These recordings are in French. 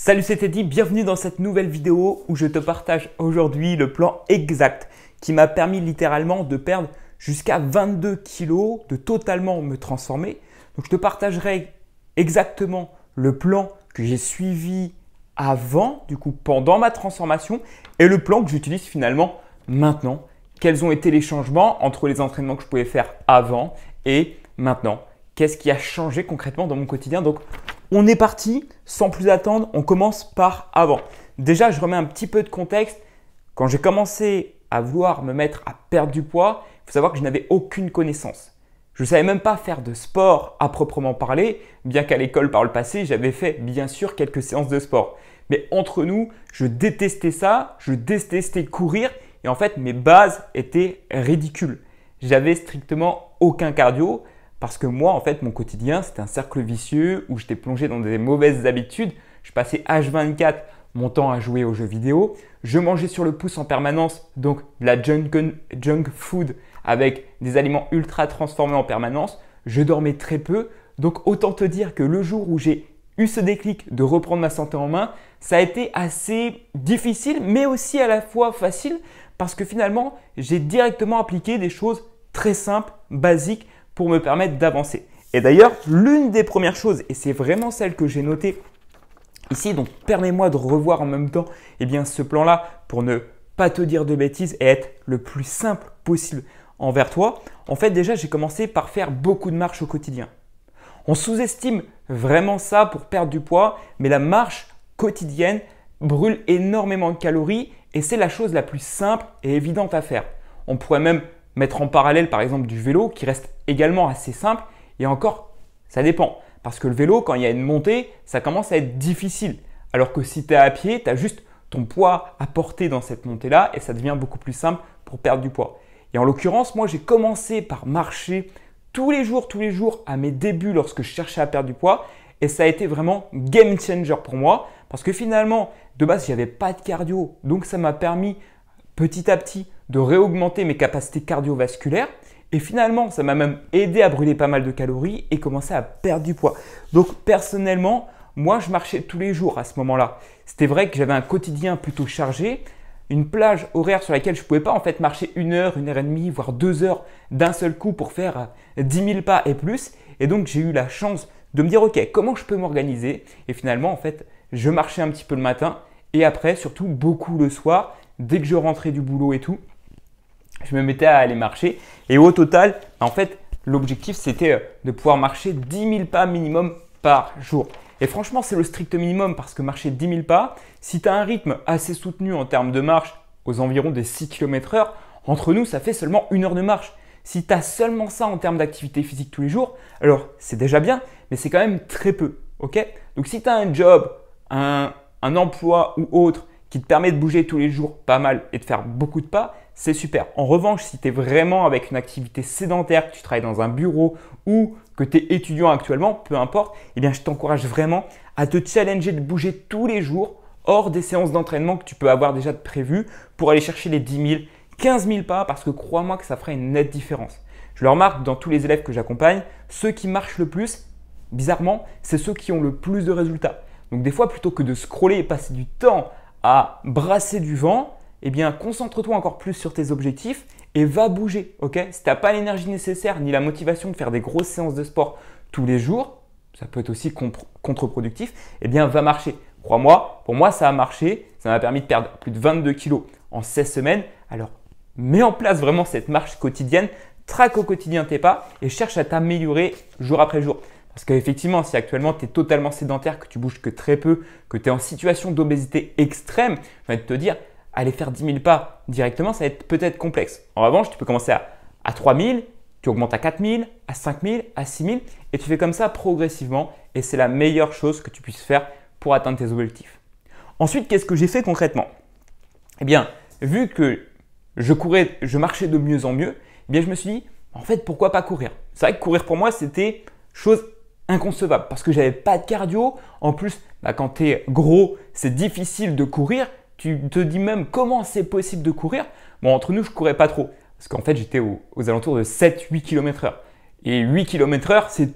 Salut, c'est Teddy, bienvenue dans cette nouvelle vidéo où je te partage aujourd'hui le plan exact qui m'a permis littéralement de perdre jusqu'à 22 kilos, de totalement me transformer. Donc je te partagerai exactement le plan que j'ai suivi avant, du coup pendant ma transformation, et le plan que j'utilise finalement maintenant. Quels ont été les changements entre les entraînements que je pouvais faire avant et maintenant? Qu'est-ce qui a changé concrètement dans mon quotidien? Donc on est parti, sans plus attendre, on commence par avant. Déjà, je remets un petit peu de contexte. Quand j'ai commencé à vouloir me mettre à perdre du poids, il faut savoir que je n'avais aucune connaissance. Je ne savais même pas faire de sport à proprement parler, bien qu'à l'école par le passé, j'avais fait bien sûr quelques séances de sport. Mais entre nous, je détestais ça, je détestais courir et en fait, mes bases étaient ridicules. J'avais strictement aucun cardio. Parce que moi, en fait, mon quotidien, c'était un cercle vicieux où j'étais plongé dans des mauvaises habitudes. Je passais H24 mon temps à jouer aux jeux vidéo. Je mangeais sur le pouce en permanence, donc de la junk food avec des aliments ultra transformés en permanence. Je dormais très peu. Donc, autant te dire que le jour où j'ai eu ce déclic de reprendre ma santé en main, ça a été assez difficile, mais aussi à la fois facile parce que finalement, j'ai directement appliqué des choses très simples, basiques, pour me permettre d'avancer. Et d'ailleurs, l'une des premières choses, et c'est vraiment celle que j'ai notée ici, donc permets-moi de revoir en même temps ce plan-là pour ne pas te dire de bêtises et être le plus simple possible envers toi. En fait, déjà, j'ai commencé par faire beaucoup de marche au quotidien. On sous-estime vraiment ça pour perdre du poids, mais la marche quotidienne brûle énormément de calories et c'est la chose la plus simple et évidente à faire. On pourrait même mettre en parallèle par exemple du vélo qui reste également assez simple et encore ça dépend parce que le vélo quand il y a une montée ça commence à être difficile alors que si tu es à pied tu as juste ton poids à porter dans cette montée là et ça devient beaucoup plus simple pour perdre du poids. Et en l'occurrence moi j'ai commencé par marcher tous les jours à mes débuts lorsque je cherchais à perdre du poids et ça a été vraiment game changer pour moi parce que finalement de base j'avais pas de cardio donc ça m'a permis petit à petit de réaugmenter mes capacités cardiovasculaires et finalement ça m'a même aidé à brûler pas mal de calories et commencer à perdre du poids. Donc personnellement, moi je marchais tous les jours à ce moment-là. C'était vrai que j'avais un quotidien plutôt chargé, une plage horaire sur laquelle je ne pouvais pas en fait marcher 1 heure et demie, voire 2 heures d'un seul coup pour faire 10 000 pas et plus. Et donc j'ai eu la chance de me dire ok, comment je peux m'organiser? Et finalement en fait, je marchais un petit peu le matin et après surtout beaucoup le soir. Dès que je rentrais du boulot et tout, je me mettais à aller marcher. Et au total, en fait, l'objectif, c'était de pouvoir marcher 10 000 pas minimum par jour. Et franchement, c'est le strict minimum parce que marcher 10 000 pas, si tu as un rythme assez soutenu en termes de marche aux environs des 6 km/h, entre nous, ça fait seulement 1 heure de marche. Si tu as seulement ça en termes d'activité physique tous les jours, alors c'est déjà bien, mais c'est quand même très peu. Okay? Donc si tu as un job, un emploi ou autre, qui te permet de bouger tous les jours pas mal et de faire beaucoup de pas, c'est super. En revanche, si tu es vraiment avec une activité sédentaire, que tu travailles dans un bureau ou que tu es étudiant actuellement, peu importe, eh bien, je t'encourage vraiment à te challenger de bouger tous les jours hors des séances d'entraînement que tu peux avoir déjà prévues pour aller chercher les 10 000, 15 000 pas parce que crois-moi que ça ferait une nette différence. Je le remarque dans tous les élèves que j'accompagne, ceux qui marchent le plus, bizarrement, c'est ceux qui ont le plus de résultats. Donc des fois, plutôt que de scroller et passer du temps à brasser du vent, eh bien concentre-toi encore plus sur tes objectifs et va bouger. Okay? Si tu n'as pas l'énergie nécessaire ni la motivation de faire des grosses séances de sport tous les jours, ça peut être aussi contre-productif, eh bien va marcher. Crois-moi, pour moi ça a marché, ça m'a permis de perdre plus de 22 kilos en 16 semaines. Alors mets en place vraiment cette marche quotidienne, traque au quotidien tes pas et cherche à t'améliorer jour après jour. Parce qu'effectivement, si actuellement tu es totalement sédentaire, que tu bouges que très peu, que tu es en situation d'obésité extrême, je vais te dire, aller faire 10 000 pas directement, ça va être peut-être complexe. En revanche, tu peux commencer à 3 000, tu augmentes à 4 000, à 5 000, à 6 000 et tu fais comme ça progressivement et c'est la meilleure chose que tu puisses faire pour atteindre tes objectifs. Ensuite, qu'est-ce que j'ai fait concrètement? Eh bien, vu que je marchais de mieux en mieux, eh bien, je me suis dit, en fait, pourquoi pas courir? C'est vrai que courir pour moi, c'était chose inconcevable parce que j'avais pas de cardio. En plus, quand tu es gros, c'est difficile de courir. Tu te dis même comment c'est possible de courir. Bon, entre nous, je courais pas trop parce qu'en fait, j'étais aux alentours de 7-8 km/h. Et 8 km/h, c'est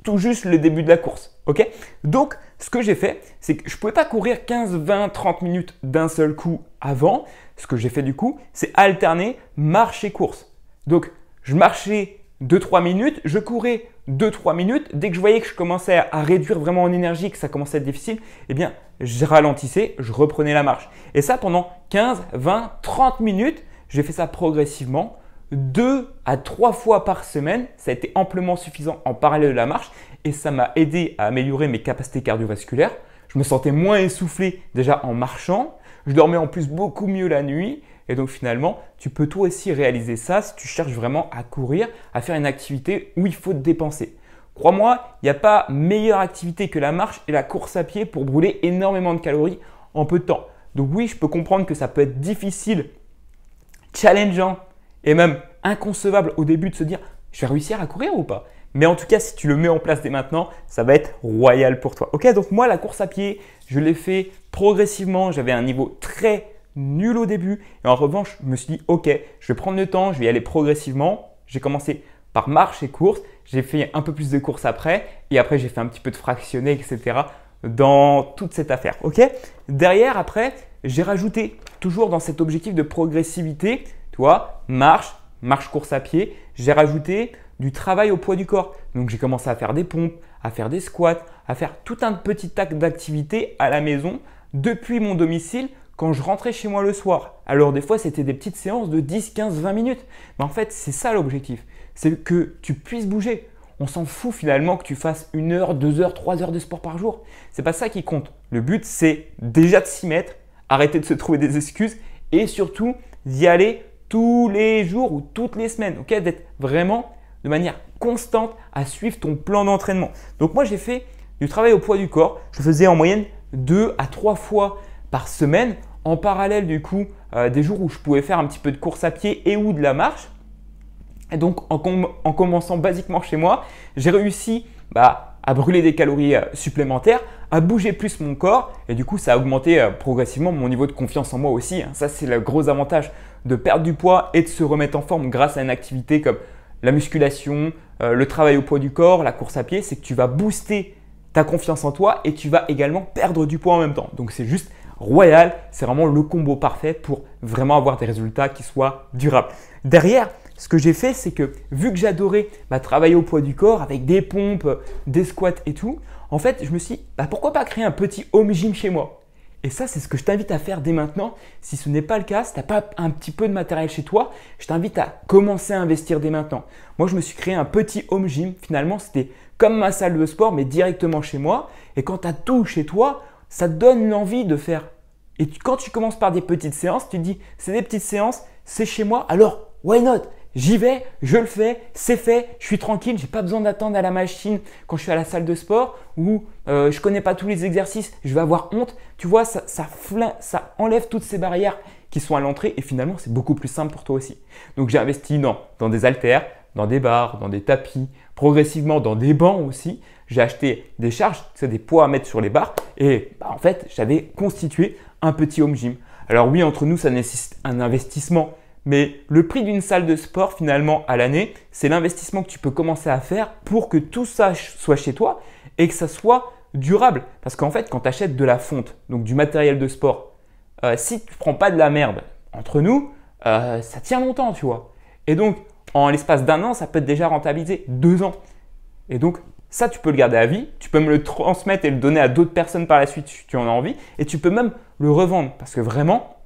tout juste le début de la course. Okay? Donc, ce que j'ai fait, c'est que je ne pouvais pas courir 15, 20, 30 minutes d'un seul coup avant. Ce que j'ai fait du coup, c'est alterner marche et course. Donc, je marchais 2-3 minutes, je courais 2-3 minutes. Dès que je voyais que je commençais à réduire vraiment en énergie, que ça commençait à être difficile, eh bien, je ralentissais, je reprenais la marche. Et ça pendant 15, 20, 30 minutes. J'ai fait ça progressivement, 2 à 3 fois par semaine. Ça a été amplement suffisant en parallèle de la marche et ça m'a aidé à améliorer mes capacités cardiovasculaires. Je me sentais moins essoufflé déjà en marchant. Je dormais en plus beaucoup mieux la nuit. Et donc finalement, tu peux toi aussi réaliser ça si tu cherches vraiment à courir, à faire une activité où il faut te dépenser. Crois-moi, il n'y a pas meilleure activité que la marche et la course à pied pour brûler énormément de calories en peu de temps. Donc oui, je peux comprendre que ça peut être difficile, challengeant et même inconcevable au début de se dire « je vais réussir à courir ou pas ?» Mais en tout cas, si tu le mets en place dès maintenant, ça va être royal pour toi. Ok, donc moi, la course à pied, je l'ai fait progressivement. J'avais un niveau très nul au début. Et en revanche, je me suis dit « ok, je vais prendre le temps, je vais y aller progressivement ». J'ai commencé par marche et course. J'ai fait un peu plus de courses après. Et après, j'ai fait un petit peu de fractionné, etc. dans toute cette affaire. Ok. Derrière, après, j'ai rajouté toujours dans cet objectif de progressivité, tu vois, marche, course à pied, j'ai rajouté du travail au poids du corps. Donc, j'ai commencé à faire des pompes, à faire des squats, à faire tout un petit tas d'activités à la maison depuis mon domicile quand je rentrais chez moi le soir. Alors, des fois, c'était des petites séances de 10, 15, 20 minutes. Mais en fait, c'est ça l'objectif. C'est que tu puisses bouger. On s'en fout finalement que tu fasses 1 heure, 2 heures, 3 heures de sport par jour. C'est pas ça qui compte. Le but, c'est déjà de s'y mettre, arrêter de se trouver des excuses et surtout d'y aller tous les jours ou toutes les semaines. Ok, d'être vraiment de manière constante à suivre ton plan d'entraînement. Donc moi, j'ai fait du travail au poids du corps. Je faisais en moyenne 2 à 3 fois par semaine. En parallèle du coup, des jours où je pouvais faire un petit peu de course à pied et ou de la marche. Et donc, en commençant basiquement chez moi, j'ai réussi à brûler des calories supplémentaires, à bouger plus mon corps et du coup, ça a augmenté progressivement mon niveau de confiance en moi aussi. Ça, c'est le gros avantage de perdre du poids et de se remettre en forme grâce à une activité comme la musculation, le travail au poids du corps, la course à pied. C'est que tu vas booster ta confiance en toi et tu vas également perdre du poids en même temps. Donc, c'est juste royal. C'est vraiment le combo parfait pour vraiment avoir des résultats qui soient durables. Derrière, ce que j'ai fait, c'est que vu que j'adorais travailler au poids du corps avec des pompes, des squats et tout, en fait, je me suis dit, pourquoi pas créer un petit home gym chez moi? Et ça, c'est ce que je t'invite à faire dès maintenant. Si ce n'est pas le cas, si tu n'as pas un petit peu de matériel chez toi, je t'invite à commencer à investir dès maintenant. Moi, je me suis créé un petit home gym. Finalement, c'était comme ma salle de sport, mais directement chez moi. Et quand tu as tout chez toi, ça te donne l'envie de faire. Et quand tu commences par des petites séances, tu te dis, c'est des petites séances, c'est chez moi, alors why not? J'y vais, je le fais, c'est fait, je suis tranquille, je n'ai pas besoin d'attendre à la machine quand je suis à la salle de sport ou je ne connais pas tous les exercices, je vais avoir honte. Tu vois, ça enlève toutes ces barrières qui sont à l'entrée et finalement, c'est beaucoup plus simple pour toi aussi. Donc, j'ai investi dans des haltères, dans des barres, dans des tapis, progressivement dans des bancs aussi. J'ai acheté des charges, c'est des poids à mettre sur les barres et en fait, j'avais constitué un petit home gym. Alors oui, entre nous, ça nécessite un investissement. Mais le prix d'une salle de sport, finalement, à l'année, c'est l'investissement que tu peux commencer à faire pour que tout ça soit chez toi et que ça soit durable. Parce qu'en fait, quand tu achètes de la fonte, donc du matériel de sport, si tu ne prends pas de la merde entre nous, ça tient longtemps, tu vois. Et donc, en l'espace d'1 an, ça peut être déjà rentabilisé 2 ans. Et donc, ça, tu peux le garder à vie. Tu peux me le transmettre et le donner à d'autres personnes par la suite si tu en as envie. Et tu peux même le revendre parce que vraiment,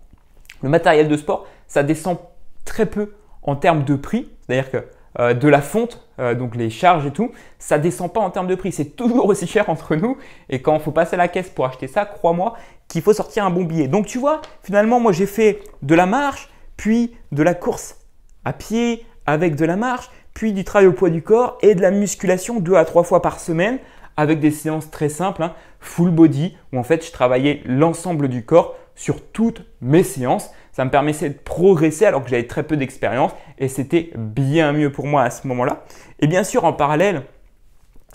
le matériel de sport, ça descend très peu en termes de prix. C'est-à-dire que de la fonte, donc les charges et tout, ça ne descend pas en termes de prix. C'est toujours aussi cher entre nous. Et quand il faut passer à la caisse pour acheter ça, crois-moi qu'il faut sortir un bon billet. Donc tu vois, finalement, moi j'ai fait de la marche, puis de la course à pied avec de la marche, puis du travail au poids du corps et de la musculation 2 à 3 fois par semaine avec des séances très simples, full body, où en fait je travaillais l'ensemble du corps sur toutes mes séances. Ça me permettait de progresser alors que j'avais très peu d'expérience et c'était bien mieux pour moi à ce moment-là. Et bien sûr, en parallèle,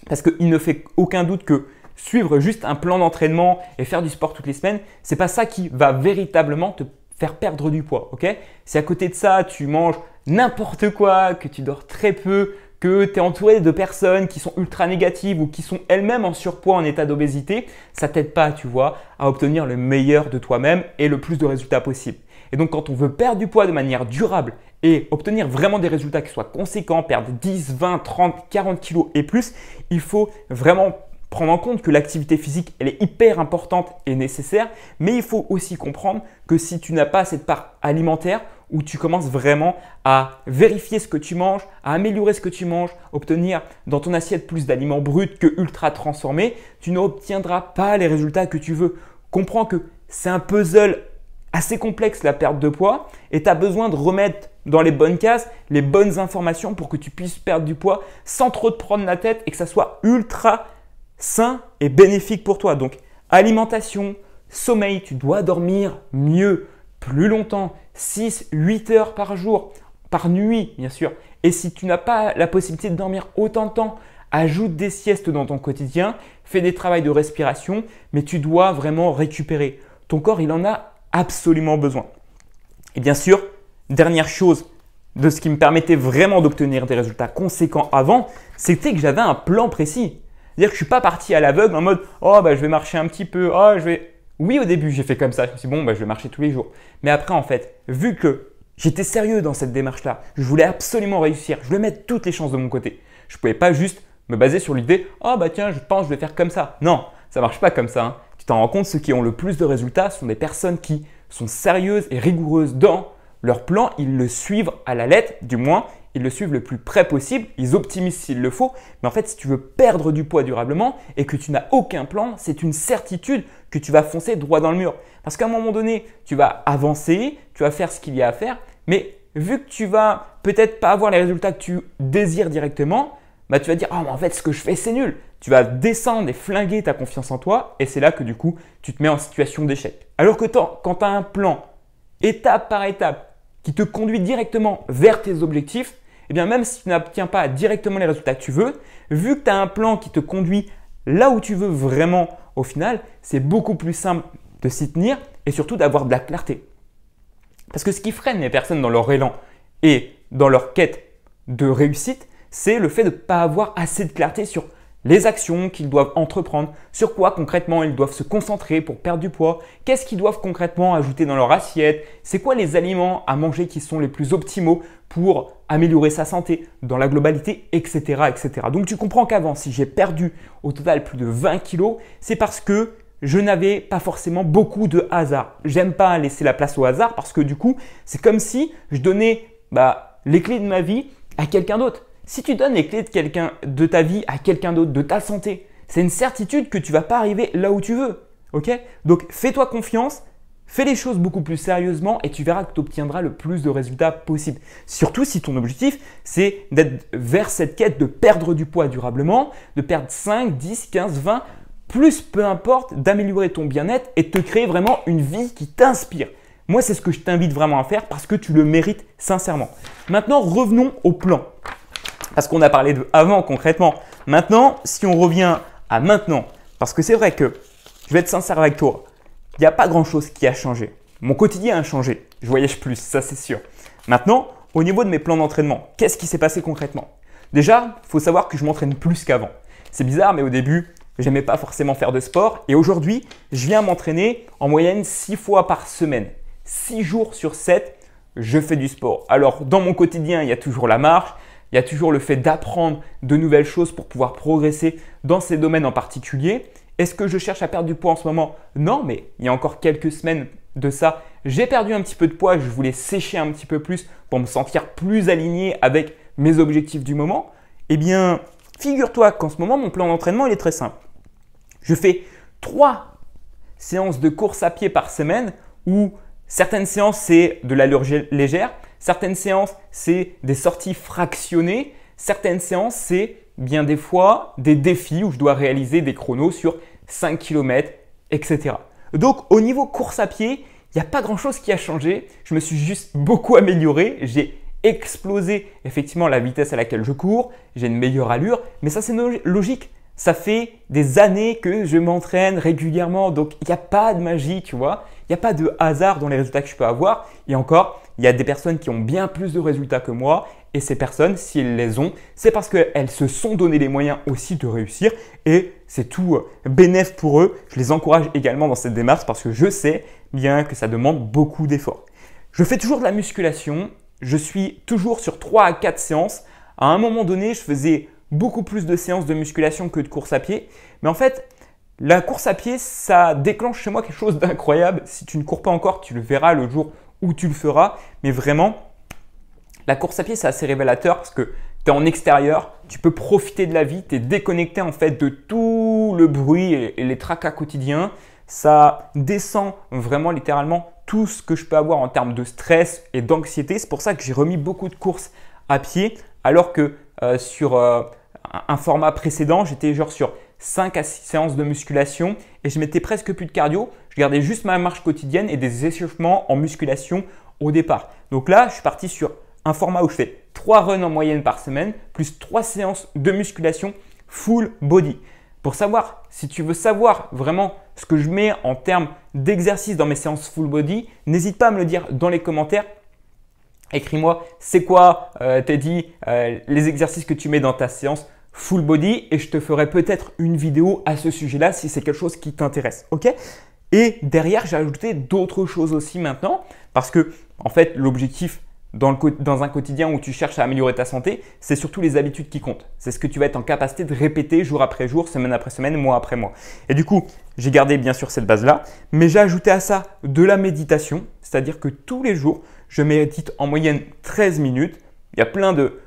parce qu'il ne fait aucun doute que suivre juste un plan d'entraînement et faire du sport toutes les semaines, ce n'est pas ça qui va véritablement te faire perdre du poids. Ok? Si à côté de ça, tu manges n'importe quoi, que tu dors très peu, que tu es entouré de personnes qui sont ultra négatives ou qui sont elles-mêmes en surpoids, en état d'obésité, ça ne t'aide pas, tu vois, à obtenir le meilleur de toi-même et le plus de résultats possible. Et donc, quand on veut perdre du poids de manière durable et obtenir vraiment des résultats qui soient conséquents, perdre 10, 20, 30, 40 kilos et plus, il faut vraiment prendre en compte que l'activité physique, elle est hyper importante et nécessaire, mais il faut aussi comprendre que si tu n'as pas cette part alimentaire où tu commences vraiment à vérifier ce que tu manges, à améliorer ce que tu manges, obtenir dans ton assiette plus d'aliments bruts que ultra transformés, tu n'obtiendras pas les résultats que tu veux. Comprends que c'est un puzzle assez complexe la perte de poids et tu as besoin de remettre dans les bonnes cases les bonnes informations pour que tu puisses perdre du poids sans trop te prendre la tête et que ça soit ultra sain et bénéfique pour toi. Donc, alimentation, sommeil, tu dois dormir mieux, plus longtemps, 6, 8 heures par jour, par nuit bien sûr. Et si tu n'as pas la possibilité de dormir autant de temps, ajoute des siestes dans ton quotidien, fais des travaux de respiration, mais tu dois vraiment récupérer. Ton corps, il en a absolument besoin. Et bien sûr, dernière chose de ce qui me permettait vraiment d'obtenir des résultats conséquents avant, c'était que j'avais un plan précis. C'est-à-dire que je ne suis pas parti à l'aveugle en mode « Oh, bah, je vais marcher un petit peu, oh, je vais… » Oui, au début, j'ai fait comme ça. Je me suis dit « Bon, bah, je vais marcher tous les jours. » Mais après, en fait, vu que j'étais sérieux dans cette démarche-là, je voulais absolument réussir, je voulais mettre toutes les chances de mon côté. Je ne pouvais pas juste me baser sur l'idée « Oh, bah tiens, je pense que je vais faire comme ça. » Non, ça ne marche pas comme ça. Hein. Tu t'en rends compte, ceux qui ont le plus de résultats sont des personnes qui sont sérieuses et rigoureuses dans leur plan. Ils le suivent à la lettre, du moins, ils le suivent le plus près possible, ils optimisent s'il le faut. Mais en fait, si tu veux perdre du poids durablement et que tu n'as aucun plan, c'est une certitude que tu vas foncer droit dans le mur. Parce qu'à un moment donné, tu vas avancer, tu vas faire ce qu'il y a à faire, mais vu que tu vas peut-être pas avoir les résultats que tu désires directement, bah, tu vas dire « Ah, mais en fait, ce que je fais, c'est nul ». Tu vas descendre et flinguer ta confiance en toi et c'est là que du coup, tu te mets en situation d'échec. Alors que quand tu as un plan étape par étape qui te conduit directement vers tes objectifs, eh bien même si tu n'obtiens pas directement les résultats que tu veux, vu que tu as un plan qui te conduit là où tu veux vraiment au final, c'est beaucoup plus simple de s'y tenir et surtout d'avoir de la clarté. Parce que ce qui freine les personnes dans leur élan et dans leur quête de réussite, c'est le fait de ne pas avoir assez de clarté sur les actions qu'ils doivent entreprendre, sur quoi concrètement ils doivent se concentrer pour perdre du poids, qu'est-ce qu'ils doivent concrètement ajouter dans leur assiette, c'est quoi les aliments à manger qui sont les plus optimaux pour améliorer sa santé dans la globalité, etc. etc. Donc tu comprends qu'avant, si j'ai perdu au total plus de 20 kilos, c'est parce que je n'avais pas forcément beaucoup de hasard. J'aime pas laisser la place au hasard parce que du coup, c'est comme si je donnais les clés de ma vie à quelqu'un d'autre. Si tu donnes les clés de ta vie à quelqu'un d'autre, de ta santé, c'est une certitude que tu ne vas pas arriver là où tu veux. Okay? Donc, fais-toi confiance, fais les choses beaucoup plus sérieusement et tu verras que tu obtiendras le plus de résultats possible. Surtout si ton objectif, c'est d'être vers cette quête de perdre du poids durablement, de perdre 5, 10, 15, 20, plus peu importe, d'améliorer ton bien-être et de te créer vraiment une vie qui t'inspire. Moi, c'est ce que je t'invite vraiment à faire parce que tu le mérites sincèrement. Maintenant, revenons au plan. Parce qu'on a parlé de avant concrètement. Maintenant, si on revient à maintenant, parce que c'est vrai que, je vais être sincère avec toi, il n'y a pas grand-chose qui a changé. Mon quotidien a changé. Je voyage plus, ça c'est sûr. Maintenant, au niveau de mes plans d'entraînement, qu'est-ce qui s'est passé concrètement? Déjà, il faut savoir que je m'entraîne plus qu'avant. C'est bizarre, mais au début, je n'aimais pas forcément faire de sport. Et aujourd'hui, je viens m'entraîner en moyenne 6 fois par semaine. 6 jours sur 7, je fais du sport. Alors, dans mon quotidien, il y a toujours la marche. Il y a toujours le fait d'apprendre de nouvelles choses pour pouvoir progresser dans ces domaines en particulier. Est-ce que je cherche à perdre du poids en ce moment? Non, mais il y a encore quelques semaines de ça, j'ai perdu un petit peu de poids. Je voulais sécher un petit peu plus pour me sentir plus aligné avec mes objectifs du moment. Eh bien, figure-toi qu'en ce moment, mon plan d'entraînement il est très simple. Je fais 3 séances de course à pied par semaine où certaines séances, c'est de l'allure légère. Certaines séances, c'est des sorties fractionnées. Certaines séances, c'est bien des fois des défis où je dois réaliser des chronos sur 5 km, etc. Donc, au niveau course à pied, il n'y a pas grand-chose qui a changé. Je me suis juste beaucoup amélioré. J'ai explosé effectivement la vitesse à laquelle je cours. J'ai une meilleure allure. Mais ça, c'est logique. Ça fait des années que je m'entraîne régulièrement. Donc, il n'y a pas de magie, tu vois. Il n'y a pas de hasard dans les résultats que je peux avoir. Et encore, il y a des personnes qui ont bien plus de résultats que moi Et ces personnes, si elles les ont, c'est parce qu'elles se sont donné les moyens aussi de réussir et c'est tout bénéf pour eux. Je les encourage également dans cette démarche parce que je sais bien que ça demande beaucoup d'efforts. Je fais toujours de la musculation. Je suis toujours sur 3 à 4 séances. À un moment donné, je faisais beaucoup plus de séances de musculation que de course à pied. Mais en fait, la course à pied, ça déclenche chez moi quelque chose d'incroyable. Si tu ne cours pas encore, tu le verras le jour où tu le feras. Mais vraiment, la course à pied, c'est assez révélateur parce que tu es en extérieur, tu peux profiter de la vie, tu es déconnecté en fait de tout le bruit et les tracas quotidiens. Ça descend vraiment littéralement tout ce que je peux avoir en termes de stress et d'anxiété. C'est pour ça que j'ai remis beaucoup de courses à pied alors que sur un format précédent, j'étais genre sur 5 à 6 séances de musculation et je mettais presque plus de cardio. Je gardais juste ma marche quotidienne et des échauffements en musculation au départ. Donc là, je suis parti sur un format où je fais 3 runs en moyenne par semaine plus 3 séances de musculation full body. Pour savoir, si tu veux savoir vraiment ce que je mets en termes d'exercice dans mes séances full body, n'hésite pas à me le dire dans les commentaires. Écris-moi, c'est quoi, Teddy, les exercices que tu mets dans ta séance full body et je te ferai peut-être une vidéo à ce sujet-là si c'est quelque chose qui t'intéresse. Ok? Et derrière, j'ai ajouté d'autres choses aussi maintenant parce que en fait, l'objectif dans un quotidien où tu cherches à améliorer ta santé, c'est surtout les habitudes qui comptent. C'est ce que tu vas être en capacité de répéter jour après jour, semaine après semaine, mois après mois. Et du coup, j'ai gardé bien sûr cette base-là, mais j'ai ajouté à ça de la méditation, c'est-à-dire que tous les jours, je médite en moyenne 13 minutes. Il y a plein de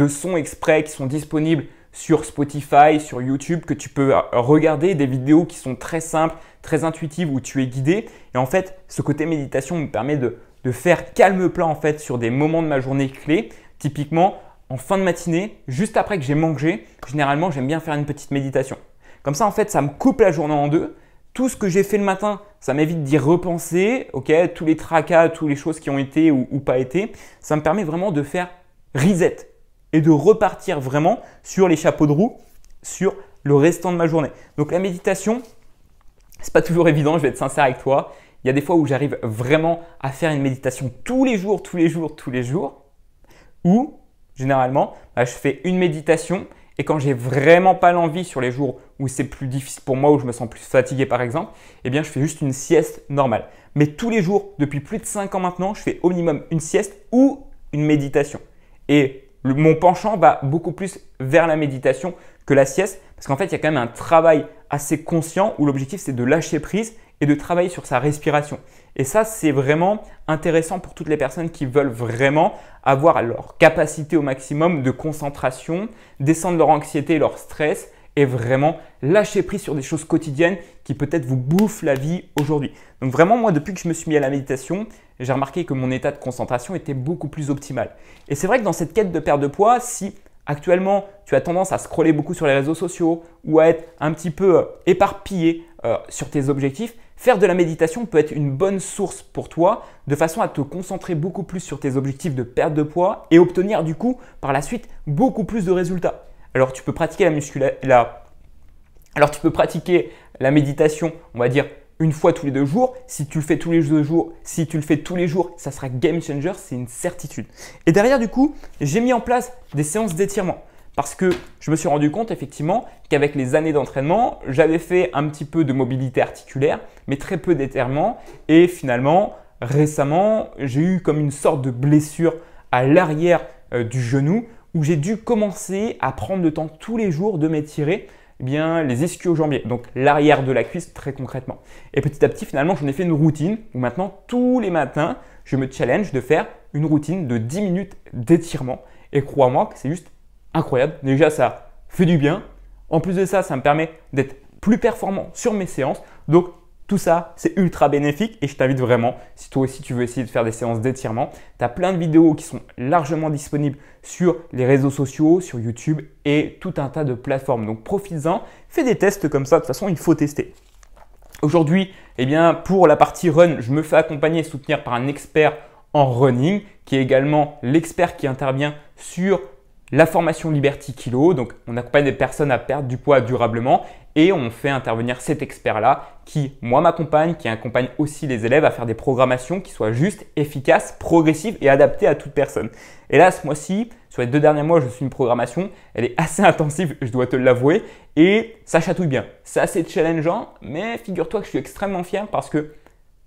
sons exprès qui sont disponibles sur Spotify, sur YouTube, que tu peux regarder, des vidéos qui sont très simples, très intuitives, où tu es guidé. Et en fait, ce côté méditation me permet de faire calme plat en fait sur des moments de ma journée clés. Typiquement, en fin de matinée, juste après que j'ai mangé, généralement, j'aime bien faire une petite méditation. Comme ça, en fait, ça me coupe la journée en deux. Tout ce que j'ai fait le matin, ça m'évite d'y repenser, ok, tous les tracas, toutes les choses qui ont été ou pas été. Ça me permet vraiment de faire reset et de repartir vraiment sur les chapeaux de roue sur le restant de ma journée. Donc la méditation, c'est pas toujours évident, je vais être sincère avec toi. Il y a des fois où j'arrive vraiment à faire une méditation tous les jours, ou généralement, je fais une méditation et quand j'ai vraiment pas l'envie sur les jours où c'est plus difficile pour moi, où je me sens plus fatigué par exemple, eh bien je fais juste une sieste normale. Mais tous les jours, depuis plus de 5 ans maintenant, je fais au minimum une sieste ou une méditation. Et mon penchant va beaucoup plus vers la méditation que la sieste parce qu'en fait, il y a quand même un travail assez conscient où l'objectif, c'est de lâcher prise et de travailler sur sa respiration. Et ça, c'est vraiment intéressant pour toutes les personnes qui veulent vraiment avoir leur capacité au maximum de concentration, descendre leur anxiété et leur stress et vraiment lâcher prise sur des choses quotidiennes qui peut-être vous bouffent la vie aujourd'hui. Donc vraiment, moi, depuis que je me suis mis à la méditation, j'ai remarqué que mon état de concentration était beaucoup plus optimal. Et c'est vrai que dans cette quête de perte de poids, si actuellement tu as tendance à scroller beaucoup sur les réseaux sociaux ou à être un petit peu éparpillé sur tes objectifs, faire de la méditation peut être une bonne source pour toi de façon à te concentrer beaucoup plus sur tes objectifs de perte de poids et obtenir du coup par la suite beaucoup plus de résultats. Alors tu peux pratiquer la méditation, on va dire une fois tous les 2 jours. Si tu le fais tous les 2 jours, ça sera game changer, c'est une certitude. Et derrière du coup, j'ai mis en place des séances d'étirement. Parce que je me suis rendu compte effectivement qu'avec les années d'entraînement, j'avais fait un petit peu de mobilité articulaire, mais très peu d'étirement. Et finalement, récemment, j'ai eu comme une sorte de blessure à l'arrière du genou où j'ai dû commencer à prendre le temps tous les jours de m'étirer les ischio-jambiers, donc l'arrière de la cuisse très concrètement. Et petit à petit, finalement, j'en ai fait une routine où maintenant, tous les matins, je me challenge de faire une routine de 10 minutes d'étirement. Et crois-moi que c'est juste incroyable. Déjà, ça fait du bien. En plus de ça, ça me permet d'être plus performant sur mes séances. Donc, tout ça, c'est ultra bénéfique et je t'invite vraiment, si toi aussi tu veux essayer de faire des séances d'étirement, tu as plein de vidéos qui sont largement disponibles sur les réseaux sociaux, sur YouTube et tout un tas de plateformes. Donc, profites-en, fais des tests comme ça. De toute façon, il faut tester. Aujourd'hui, pour la partie run, je me fais accompagner et soutenir par un expert en running qui est également l'expert qui intervient sur la formation Liberty Kilo. Donc, on accompagne des personnes à perdre du poids durablement et on fait intervenir cet expert-là qui, moi, m'accompagne, qui accompagne aussi les élèves à faire des programmations qui soient justes, efficaces, progressives et adaptées à toute personne. Et là, ce mois-ci, sur les 2 derniers mois, je suis une programmation. Elle est assez intensive, je dois te l'avouer, et ça chatouille bien. C'est assez challengeant, mais figure-toi que je suis extrêmement fier parce que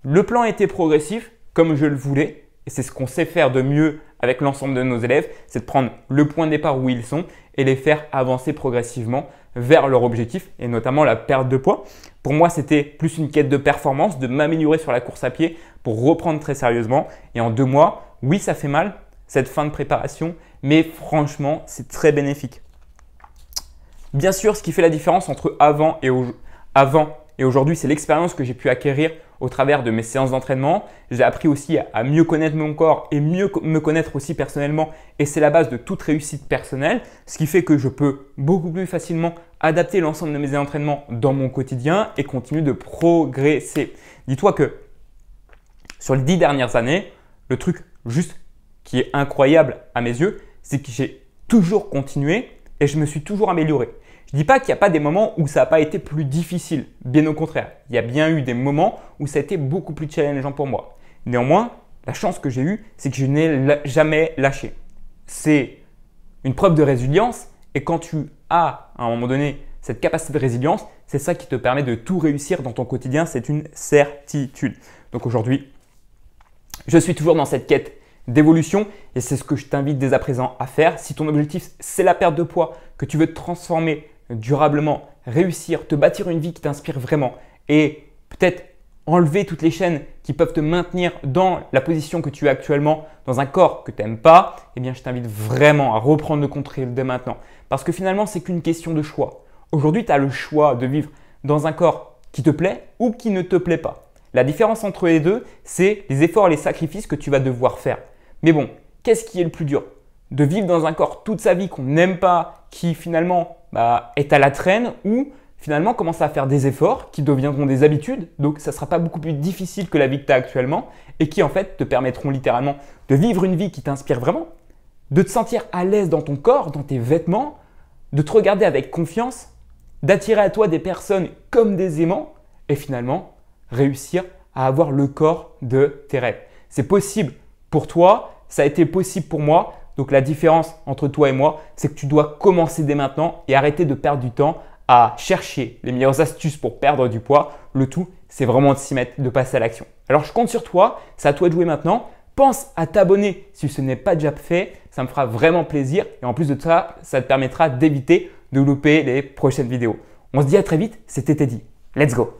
le plan était progressif comme je le voulais. Et c'est ce qu'on sait faire de mieux avec l'ensemble de nos élèves, c'est de prendre le point de départ où ils sont et les faire avancer progressivement vers leur objectif et notamment la perte de poids. Pour moi, c'était plus une quête de performance, de m'améliorer sur la course à pied pour reprendre très sérieusement. Et en 2 mois, oui, ça fait mal, cette fin de préparation, mais franchement, c'est très bénéfique. Bien sûr, ce qui fait la différence entre avant et aujourd'hui, c'est l'expérience que j'ai pu acquérir au travers de mes séances d'entraînement. J'ai appris aussi à mieux connaître mon corps et mieux me connaître aussi personnellement. Et c'est la base de toute réussite personnelle, ce qui fait que je peux beaucoup plus facilement adapter l'ensemble de mes entraînements dans mon quotidien et continuer de progresser. Dis-toi que sur les 10 dernières années, le truc juste qui est incroyable à mes yeux, c'est que j'ai toujours continué et je me suis toujours amélioré. Je ne dis pas qu'il n'y a pas des moments où ça n'a pas été plus difficile. Bien au contraire, il y a bien eu des moments où ça a été beaucoup plus challengeant pour moi. Néanmoins, la chance que j'ai eue, c'est que je n'ai jamais lâché. C'est une preuve de résilience et quand tu as à un moment donné cette capacité de résilience, c'est ça qui te permet de tout réussir dans ton quotidien. C'est une certitude. Donc aujourd'hui, je suis toujours dans cette quête d'évolution et c'est ce que je t'invite dès à présent à faire. Si ton objectif, c'est la perte de poids, que tu veux te transformer durablement, réussir, te bâtir une vie qui t'inspire vraiment et peut-être enlever toutes les chaînes qui peuvent te maintenir dans la position que tu es actuellement, dans un corps que tu n'aimes pas, eh bien, je t'invite vraiment à reprendre le contrôle dès maintenant. Parce que finalement, c'est qu'une question de choix. Aujourd'hui, tu as le choix de vivre dans un corps qui te plaît ou qui ne te plaît pas. La différence entre les deux, c'est les efforts et les sacrifices que tu vas devoir faire. Mais bon, qu'est-ce qui est le plus dur? De vivre dans un corps toute sa vie qu'on n'aime pas, qui finalement est à la traîne ou finalement commencer à faire des efforts qui deviendront des habitudes. Donc, ça ne sera pas beaucoup plus difficile que la vie que tu as actuellement et qui en fait te permettront littéralement de vivre une vie qui t'inspire vraiment, de te sentir à l'aise dans ton corps, dans tes vêtements, de te regarder avec confiance, d'attirer à toi des personnes comme des aimants et finalement réussir à avoir le corps de tes rêves. C'est possible pour toi, ça a été possible pour moi. Donc la différence entre toi et moi, c'est que tu dois commencer dès maintenant et arrêter de perdre du temps à chercher les meilleures astuces pour perdre du poids. Le tout, c'est vraiment de s'y mettre, de passer à l'action. Alors je compte sur toi, c'est à toi de jouer maintenant. Pense à t'abonner si ce n'est pas déjà fait, ça me fera vraiment plaisir et en plus de ça, ça te permettra d'éviter de louper les prochaines vidéos. On se dit à très vite, c'était Teddy. Let's go!